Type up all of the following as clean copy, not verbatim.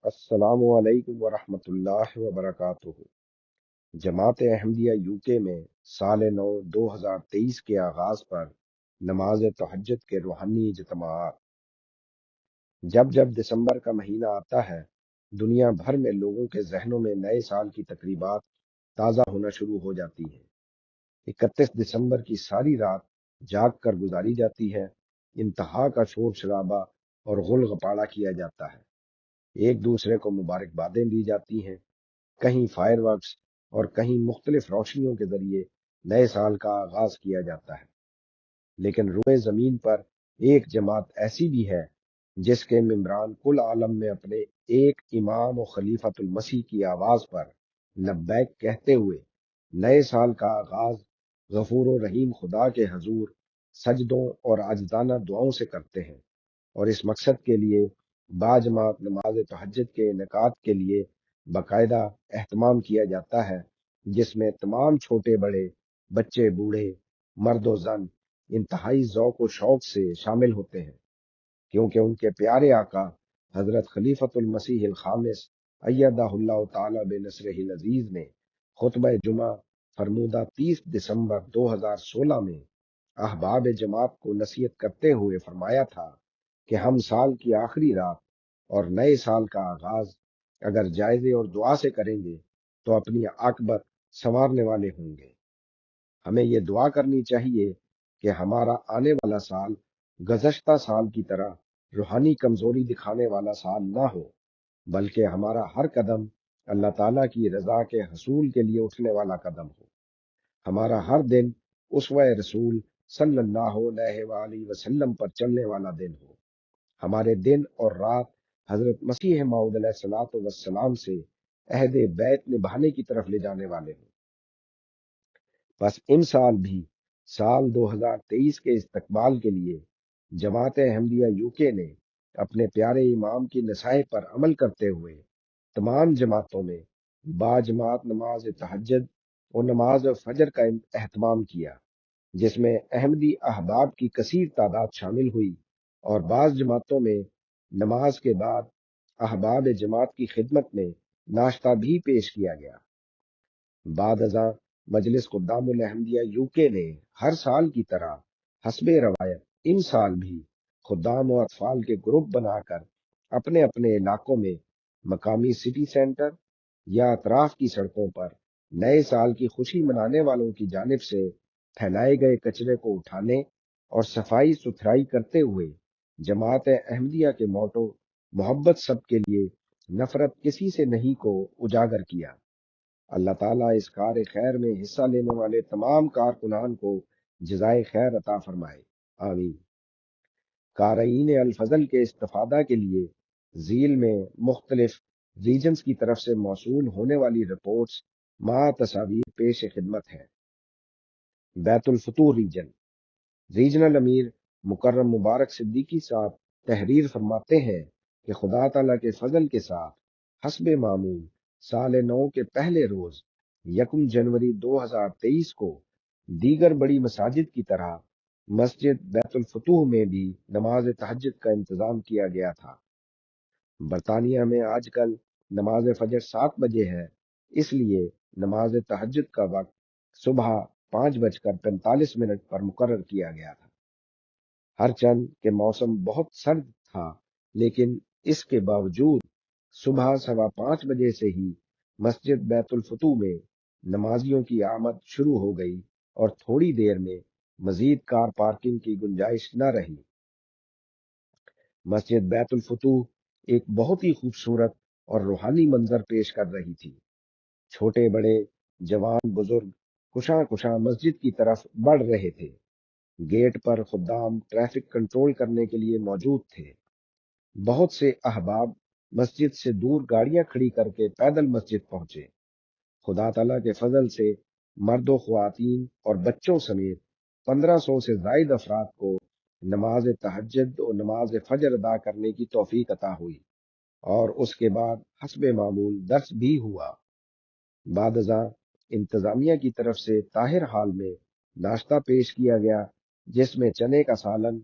السلام علیکم ورحمۃ اللہ وبرکاتہ۔ جماعت احمدیہ یوکے میں سال نو 2023 کے آغاز پر نماز تہجد کے روحانی اجتماعات۔ جب دسمبر کا مہینہ آتا ہے، دنیا بھر میں لوگوں کے ذہنوں میں نئے سال کی تقریبات تازہ ہونا شروع ہو جاتی ہیں۔ 31 دسمبر کی ساری رات جاگ کر گزاری جاتی ہے، انتہا کا شور شرابہ اور غل غپاڑہ کیا جاتا ہے، ایک دوسرے کو مبارکبادیں دی جاتی ہیں، کہیں فائر ورکس اور کہیں مختلف روشنیوں کے ذریعے نئے سال کا آغاز کیا جاتا ہے۔ لیکن روئے زمین پر ایک جماعت ایسی بھی ہے جس کے ممبران کل عالم میں اپنے ایک امام و خلیفۃ المسیح کی آواز پر لبیک کہتے ہوئے نئے سال کا آغاز غفور و رحیم خدا کے حضور سجدوں اور عاجزانہ دعاؤں سے کرتے ہیں، اور اس مقصد کے لیے باجماعت نماز تہجد کے انعقاد کے لیے باقاعدہ اہتمام کیا جاتا ہے، جس میں تمام چھوٹے بڑے، بچے بوڑھے، مرد و زن انتہائی ذوق و شوق سے شامل ہوتے ہیں، کیونکہ ان کے پیارے آقا حضرت خلیفۃ المسیح الخامس ایدہ اللہ تعالی بنصرہ العزیز نے خطبہ جمعہ فرمودہ 30 دسمبر 2016 میں احباب جماعت کو نصیحت کرتے ہوئے فرمایا تھا کہ ہم سال کی آخری رات اور نئے سال کا آغاز اگر جائزے اور دعا سے کریں گے تو اپنی عاقبت سنوارنے والے ہوں گے۔ ہمیں یہ دعا کرنی چاہیے کہ ہمارا آنے والا سال گزشتہ سال کی طرح روحانی کمزوری دکھانے والا سال نہ ہو، بلکہ ہمارا ہر قدم اللہ تعالیٰ کی رضا کے حصول کے لیے اٹھنے والا قدم ہو، ہمارا ہر دن اسوہ رسول صلی اللہ علیہ وآلہ وسلم پر چلنے والا دن ہو، ہمارے دن اور رات حضرت مسیح موعود علیہ الصلوۃ والسلام سے عہد بیت نبھانے کی طرف لے جانے والے ہوں۔ بس ان سال بھی سال 2023 کے استقبال کے لیے جماعت احمدیہ یوکے نے اپنے پیارے امام کی نصائح پر عمل کرتے ہوئے تمام جماعتوں میں باجماعت نماز تہجد اور نماز فجر کا اہتمام کیا، جس میں احمدی احباب کی کثیر تعداد شامل ہوئی، اور بعض جماعتوں میں نماز کے بعد احباب جماعت کی خدمت میں ناشتہ بھی پیش کیا گیا۔ بعد ازاں مجلس خدام الاحمدیہ یوکے نے ہر سال کی طرح حسب روایت ان سال بھی خدام و اطفال کے گروپ بنا کر اپنے اپنے علاقوں میں مقامی سٹی سینٹر یا اطراف کی سڑکوں پر نئے سال کی خوشی منانے والوں کی جانب سے پھیلائے گئے کچرے کو اٹھانے اور صفائی ستھرائی کرتے ہوئے جماعت احمدیہ کے موٹو محبت سب کے لیے نفرت کسی سے نہیں کو اجاگر کیا۔ اللہ تعالیٰ اس کار خیر میں حصہ لینے والے تمام کارکنان کو جزائے خیر عطا فرمائے، آمین۔ قارئین الفضل کے استفادہ کے لیے ذیل میں مختلف ریجنز کی طرف سے موصول ہونے والی رپورٹس مع تصاویر پیش خدمت ہے۔ بیت الفتوح ریجنل امیر مکرم مبارک صدیقی صاحب تحریر فرماتے ہیں کہ خدا تعالیٰ کے فضل کے ساتھ حسب معمول سال نو کے پہلے روز 1 جنوری 2023 کو دیگر بڑی مساجد کی طرح مسجد بیت الفتوح میں بھی نماز تہجد کا انتظام کیا گیا تھا۔ برطانیہ میں آج کل نماز فجر 7 بجے ہے، اس لیے نماز تہجد کا وقت صبح 5:45 پر مقرر کیا گیا تھا۔ ہر چند کہ موسم بہت سرد تھا، لیکن اس کے باوجود صبح 5:15 بجے سے ہی مسجد بیت الفتوح میں نمازیوں کی آمد شروع ہو گئی، اور تھوڑی دیر میں مزید کار پارکنگ کی گنجائش نہ رہی۔ مسجد بیت الفتوح ایک بہت ہی خوبصورت اور روحانی منظر پیش کر رہی تھی۔ چھوٹے بڑے، جوان بزرگ کشاں مسجد کی طرف بڑھ رہے تھے۔ گیٹ پر خدام ٹریفک کنٹرول کرنے کے لیے موجود تھے۔ بہت سے احباب مسجد سے دور گاڑیاں کھڑی کر کے پیدل مسجد پہنچے۔ خدا تعالیٰ کے فضل سے مرد و خواتین اور بچوں سمیت 1500 سے زائد افراد کو نماز تہجد اور نماز فجر ادا کرنے کی توفیق عطا ہوئی، اور اس کے بعد حسب معمول درس بھی ہوا۔ بعد ازاں انتظامیہ کی طرف سے طاہر حال میں ناشتہ پیش کیا گیا، جس میں چنے کا سالن،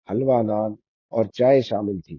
حلوہ نان اور چائے شامل تھی۔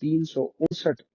359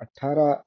18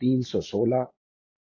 316,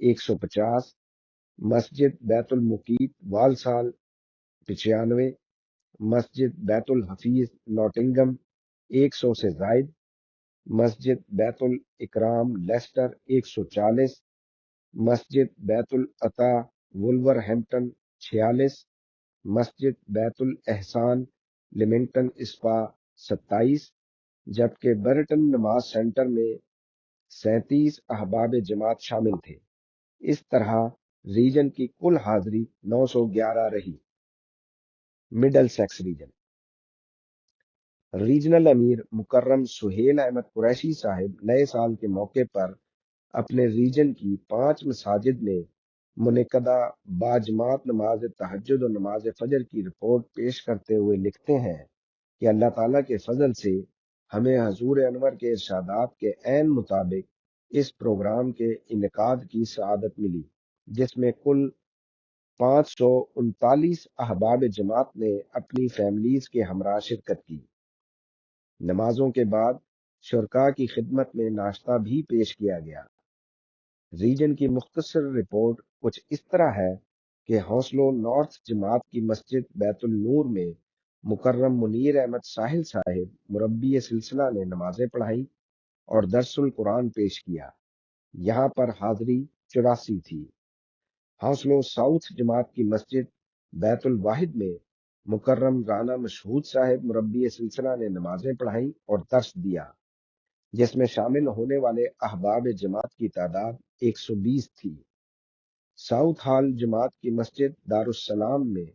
150, مسجد بیت المقیت والسال 95، مسجد بیت الحفیظ نوٹنگم 100 سے زائد، مسجد بیت الاکرام لیسٹر 140، مسجد بیت العطا وولور ہیمپٹن 46، مسجد بیت الاحسان لیمنگٹن اسپا 27، جبکہ برٹن نماز سینٹر میں 37 احباب جماعت شامل تھے۔ اس طرح ریجن کی کل حاضری 911 رہی۔ مڈل سیکس ریجن، ریجنل امیر مکرم سہیل احمد قریشی صاحب نئے سال کے موقع پر اپنے ریجن کی 5 مساجد میں منعقدہ باجماعت نماز تہجد و نماز فجر کی رپورٹ پیش کرتے ہوئے لکھتے ہیں کہ اللہ تعالیٰ کے فضل سے ہمیں حضور انور کے ارشادات کے عین مطابق اس پروگرام کے انعقاد کی سعادت ملی، جس میں کل 539 احباب جماعت نے اپنی فیملیز کے ہمراہ شرکت کی۔ نمازوں کے بعد شرکاء کی خدمت میں ناشتہ بھی پیش کیا گیا۔ ریجن کی مختصر رپورٹ کچھ اس طرح ہے کہ حوصلو نارتھ جماعت کی مسجد بیت النور میں مکرم منیر احمد ساحل صاحب مربی سلسلہ نے نمازیں پڑھائی اور درس القرآن پیش کیا۔ یہاں پر حاضری 84 تھی۔ حوصلو ساؤتھ جماعت کی مسجد بیت الواحد میں مکرم رانا مشہود صاحب مربی سلسلہ نے نمازیں پڑھائیں اور درس دیا، جس میں شامل ہونے والے احباب جماعت کی تعداد 120 تھی۔ ساؤتھ ہال جماعت کی مسجد دارالسلام میں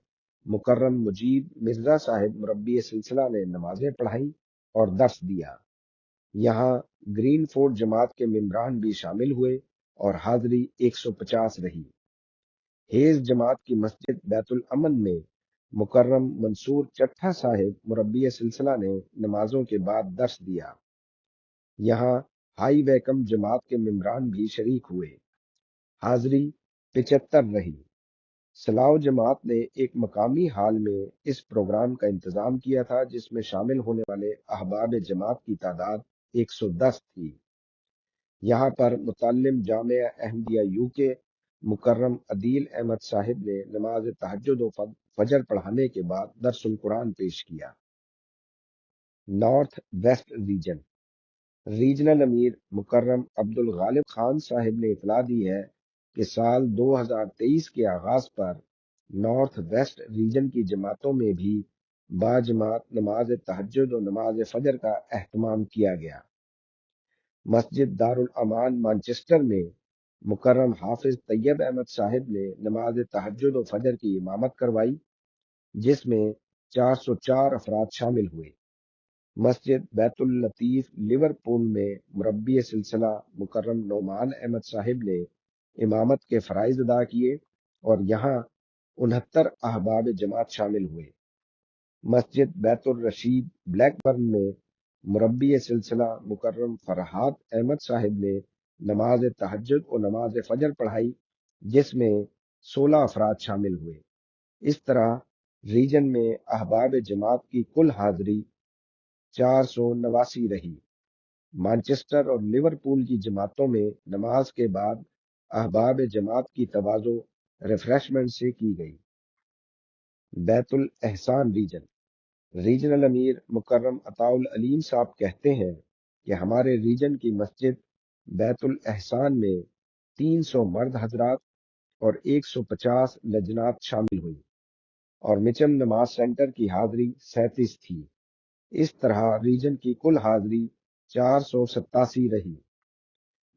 مکرم مجیب مرزا صاحب مربی سلسلہ نے نمازیں پڑھائیں اور درس دیا۔ یہاں گرین فورٹ جماعت کے ممبران بھی شامل ہوئے اور حاضری 150 رہی۔ ہیز جماعت کی مسجد بیت الامن میں مکرم منصور چٹھا صاحب مربی سلسلہ نے نمازوں کے بعد درس دیا۔ یہاں ہائی ویکم جماعت کے ممبران بھی شریک ہوئے۔ حاضری 75 رہی۔ سلاؤ جماعت نے ایک مقامی ہال میں اس پروگرام کا انتظام کیا تھا، جس میں شامل ہونے والے احباب جماعت کی تعداد 110 تھی۔ یہاں پر متعلم جامعہ احمدیہ UK مکرم عدیل احمد صاحب نے نماز تہجد و فجر پڑھانے کے بعد درس القرآن پیش کیا۔ نارتھ ویسٹ ریجن، ریجنل امیر مکرم عبدالغالب خان صاحب نے اطلاع دی ہے کہ سال 2023 کے آغاز پر نارتھ ویسٹ ریجن کی جماعتوں میں بھی باجماعت نماز تہجد و نماز فجر کا اہتمام کیا گیا۔ مسجد دارالامان مانچسٹر میں مکرم حافظ طیب احمد صاحب نے نماز تہجد و فجر کی امامت کروائی، جس میں 404 افراد شامل ہوئے۔ مسجد بیت اللطیف لیورپول میں مربی سلسلہ مکرم نعمان احمد صاحب نے امامت کے فرائض ادا کیے اور یہاں 69 احباب جماعت شامل ہوئے۔ مسجد بیت الرشید بلیک برن میں مربی سلسلہ مکرم فرحات احمد صاحب نے نماز تہجد و نماز فجر پڑھائی، جس میں 16 افراد شامل ہوئے۔ اس طرح ریجن میں احباب جماعت کی کل حاضری 489 رہی۔ مانچسٹر اور لیورپول کی جماعتوں میں نماز کے بعد احباب جماعت کی تواضع ریفریشمنٹ سے کی گئی۔ بیت الاحسان ریجن، ریجنل امیر مکرم عطاء العلیم صاحب کہتے ہیں کہ ہمارے ریجن کی مسجد بیت الاحسان میں 300 مرد حضرات اور 150 لجنات شامل ہوئی اور مچم نماز سینٹر کی حاضری 37 تھی۔ اس طرح ریجن کی کل حاضری 487 رہی۔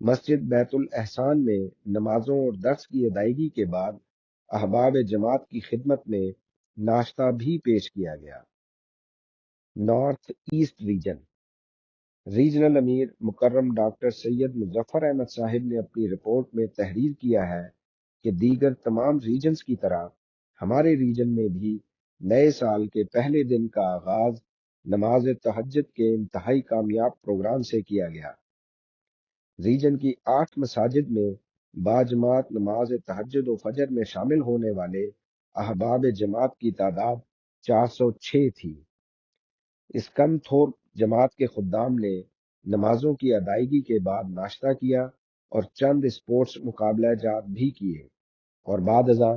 مسجد بیت الاحسان میں نمازوں اور درس کی ادائیگی کے بعد احباب جماعت کی خدمت میں ناشتہ بھی پیش کیا گیا۔ نارتھ ایسٹ ریجن، ریجنل امیر مکرم ڈاکٹر سید مظفر احمد صاحب نے اپنی رپورٹ میں تحریر کیا ہے کہ دیگر تمام ریجنز کی طرح ہمارے ریجن میں بھی نئے سال کے پہلے دن کا آغاز نماز تہجد کے انتہائی کامیاب پروگرام سے کیا گیا۔ ریجن کی 8 مساجد میں باجماعت نماز تہجد و فجر میں شامل ہونے والے احباب جماعت کی تعداد 406 تھی۔ اسکن تھورپ جماعت کے خدام نے نمازوں کی ادائیگی کے بعد ناشتہ کیا اور چند اسپورٹس مقابلہ جات بھی کیے۔ اور بعد ازاں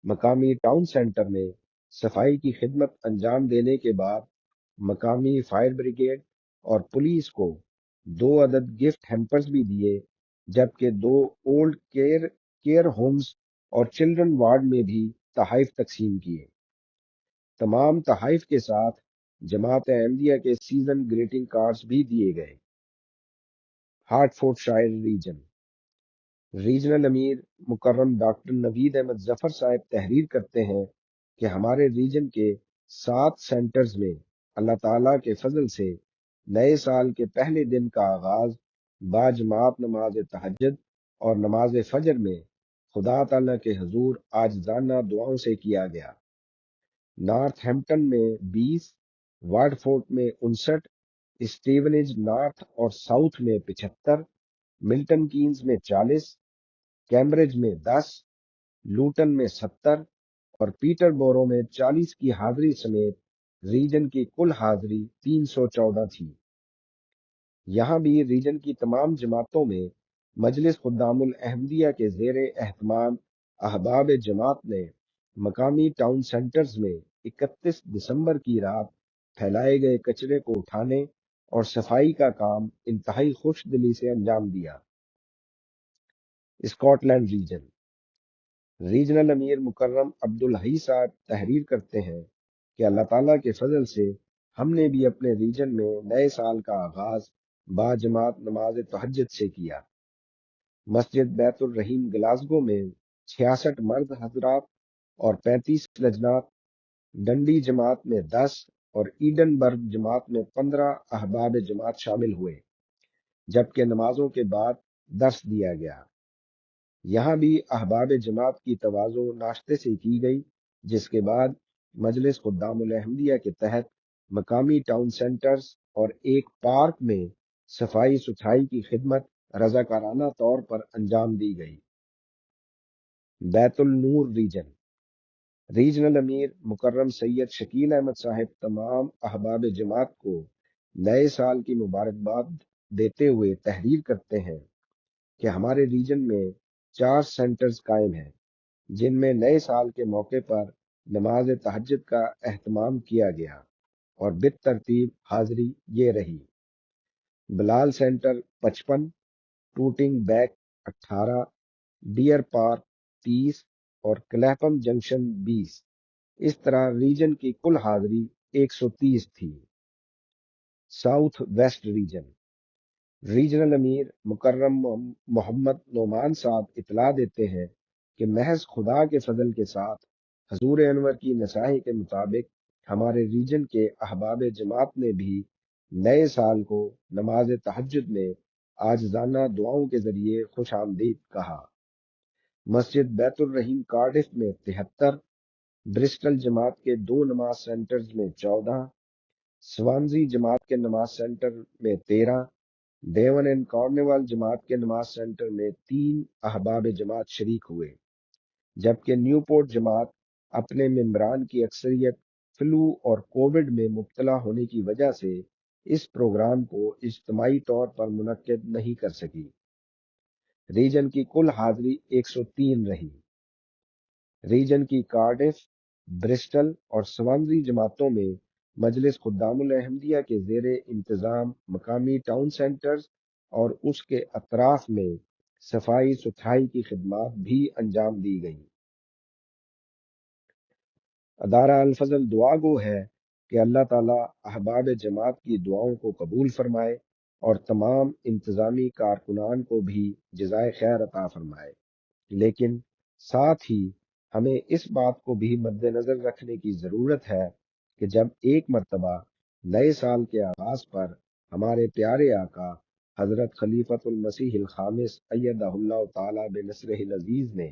مقامی ٹاؤن سینٹر میں صفائی کی خدمت انجام دینے کے بعد مقامی فائر بریگیڈ اور پولیس کو 2 عدد گفٹ ہیمپرز بھی دیے، جبکہ 2 اولڈ کیئر ہومز اور چلڈرن وارڈ میں بھی تحائف تقسیم کیے۔ تمام تحائف کے ساتھ جماعت احمدیہ کے سیزن گریٹنگ کارڈز بھی دیے گئے۔ ہارٹ فورڈ شائر ریجنل امیر مکرم ڈاکٹر نوید احمد ظفر صاحب تحریر کرتے ہیں کہ ہمارے ریجن کے 7 سینٹرز میں اللہ تعالیٰ کے فضل سے نئے سال کے پہلے دن کا آغاز باجماعت نماز تہجد اور نماز فجر میں خدا تعالیٰ کے حضور عاجزانہ دعاؤں سے کیا گیا۔ نارتھ ہیمپٹن میں 20، وارڈ فورٹ میں 59، اسٹیونز نارتھ اور ساؤتھ میں 75، ملٹن کینز میں 40، کیمبرج میں 10، لوٹن میں 70 اور پیٹر بورو میں 40 کی حاضری سمیت ریجن کی کل حاضری 314 تھی۔ یہاں بھی ریجن کی تمام جماعتوں میں مجلس خدام الاحمدیہ کے زیر اہتمام احباب جماعت نے مقامی ٹاؤن سینٹرز میں 31 دسمبر کی رات پھیلائے گئے کچرے کو اٹھانے اور صفائی کا کام انتہائی خوش دلی سے انجام دیا۔ اسکاٹ لینڈ ریجنل امیر مکرم عبدالحی صاحب تحریر کرتے ہیں کہ اللہ تعالیٰ کے فضل سے ہم نے بھی اپنے ریجن میں نئے سال کا آغاز باجماعت نماز تہجد سے کیا۔ مسجد بیت الرحیم گلاسگو میں 66 مرد حضرات اور 35 لجنات، ڈنڈی جماعت میں 10 اور ایڈن برگ جماعت میں 15 احباب جماعت شامل ہوئے، جبکہ نمازوں کے بعد درس دیا گیا۔ یہاں بھی احباب جماعت کی تواضع ناشتے سے کی گئی، جس کے بعد مجلس خدام الاحمدیہ کے تحت مقامی ٹاؤن سینٹرز اور ایک پارک میں صفائی ستھرائی کی خدمت رضاکارانہ طور پر انجام دی گئی۔ بیت النور ریجنل امیر مکرم سید شکیل احمد صاحب تمام احباب جماعت کو نئے سال کی مبارکباد دیتے ہوئے تحریر کرتے ہیں کہ ہمارے ریجن میں 4 سینٹرز قائم ہیں، جن میں نئے سال کے موقع پر نماز تہجد کا اہتمام کیا گیا اور بالترتیب حاضری یہ رہی: Bilal centre 55، Tooting Bec 18، Deer Park 30 اور کلیپم جنکشن 20۔ اس طرح ریجن کی کل حاضری 130 تھی۔ ساؤتھ ویسٹ ریجنل امیر مکرم محمد نعمان صاحب اطلاع دیتے ہیں کہ محض خدا کے فضل کے ساتھ حضور انور کی نصاحی کے مطابق ہمارے ریجن کے احباب جماعت نے بھی نئے سال کو نماز تہجد میں عاجزانہ دعاؤں کے ذریعے خوش آمدید کہا۔ مسجد بیت الرحیم کارڈف میں 73، برسٹل جماعت کے 2 نماز سینٹرز میں 14، سوانزی جماعت کے نماز سینٹر میں 13، ڈیون اینڈ کارنیوال جماعت کے نماز سینٹر میں 3 احباب جماعت شریک ہوئے، جبکہ نیو پورٹ جماعت اپنے ممبران کی اکثریت فلو اور کووڈ میں مبتلا ہونے کی وجہ سے اس پروگرام کو اجتماعی طور پر منعقد نہیں کر سکی۔ ریجن کی کل حاضری 103 رہی۔ ریجن کی کارڈف، برسٹل اور سوانزی جماعتوں میں مجلس خدام الاحمدیہ کے زیر انتظام مقامی ٹاؤن سینٹرز اور اس کے اطراف میں صفائی ستھرائی کی خدمات بھی انجام دی گئیں۔ ادارہ الفضل دعا گو ہے کہ اللہ تعالیٰ احباب جماعت کی دعاؤں کو قبول فرمائے اور تمام انتظامی کارکنان کو بھی جزائے خیر عطا فرمائے، لیکن ساتھ ہی ہمیں اس بات کو بھی مد نظر رکھنے کی ضرورت ہے کہ جب ایک مرتبہ نئے سال کے آغاز پر ہمارے پیارے آقا حضرت خلیفۃ المسیح الخامس ایدہ اللہ تعالی بنصرہ العزیز نے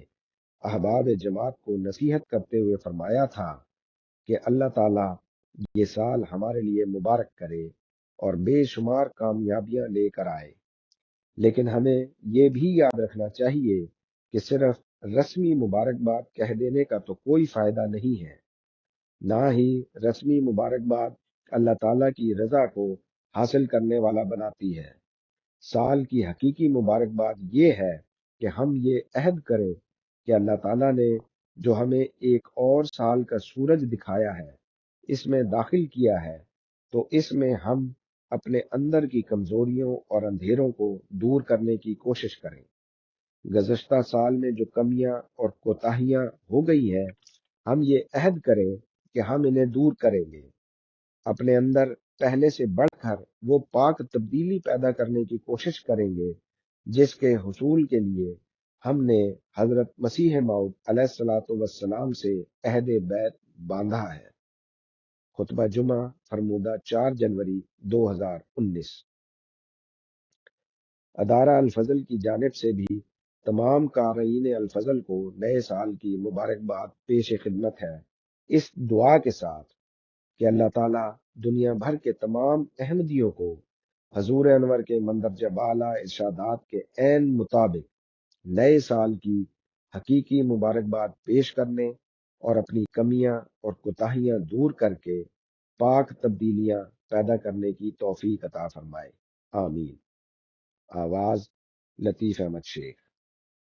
احباب جماعت کو نصیحت کرتے ہوئے فرمایا تھا کہ اللہ تعالیٰ یہ سال ہمارے لیے مبارک کرے اور بے شمار کامیابیاں لے کر آئے، لیکن ہمیں یہ بھی یاد رکھنا چاہیے کہ صرف رسمی مبارکباد کہہ دینے کا تو کوئی فائدہ نہیں ہے، نہ ہی رسمی مبارکباد اللہ تعالیٰ کی رضا کو حاصل کرنے والا بناتی ہے۔ سال کی حقیقی مبارکباد یہ ہے کہ ہم یہ عہد کریں کہ اللہ تعالیٰ نے جو ہمیں ایک اور سال کا سورج دکھایا ہے، اس میں داخل کیا ہے، تو اس میں ہم اپنے اندر کی کمزوریوں اور اندھیروں کو دور کرنے کی کوشش کریں۔ گزشتہ سال میں جو کمیاں اور کوتاہیاں ہو گئی ہیں، ہم یہ عہد کریں کہ ہم انہیں دور کریں گے، اپنے اندر پہلے سے بڑھ کر وہ پاک تبدیلی پیدا کرنے کی کوشش کریں گے جس کے حصول کے لیے ہم نے حضرت مسیح موعود علیہ الصلاۃ والسلام سے عہد بیعت باندھا ہے۔ خطبہ جمعہ فرمودہ 4 جنوری 2019۔ ادارہ الفضل کی جانب سے بھی تمام قارئین الفضل کو نئے سال کی مبارکباد پیش خدمت ہے، اس دعا کے ساتھ کہ اللہ تعالیٰ دنیا بھر کے تمام احمدیوں کو حضور انور کے مندرجہ بالا ارشادات کے عین مطابق نئے سال کی حقیقی مبارکباد پیش کرنے اور اپنی کمیاں اور کوتاہیاں دور کر کے پاک تبدیلیاں پیدا کرنے کی توفیق عطا فرمائے، آمین۔ آواز لطیف احمد شیخ۔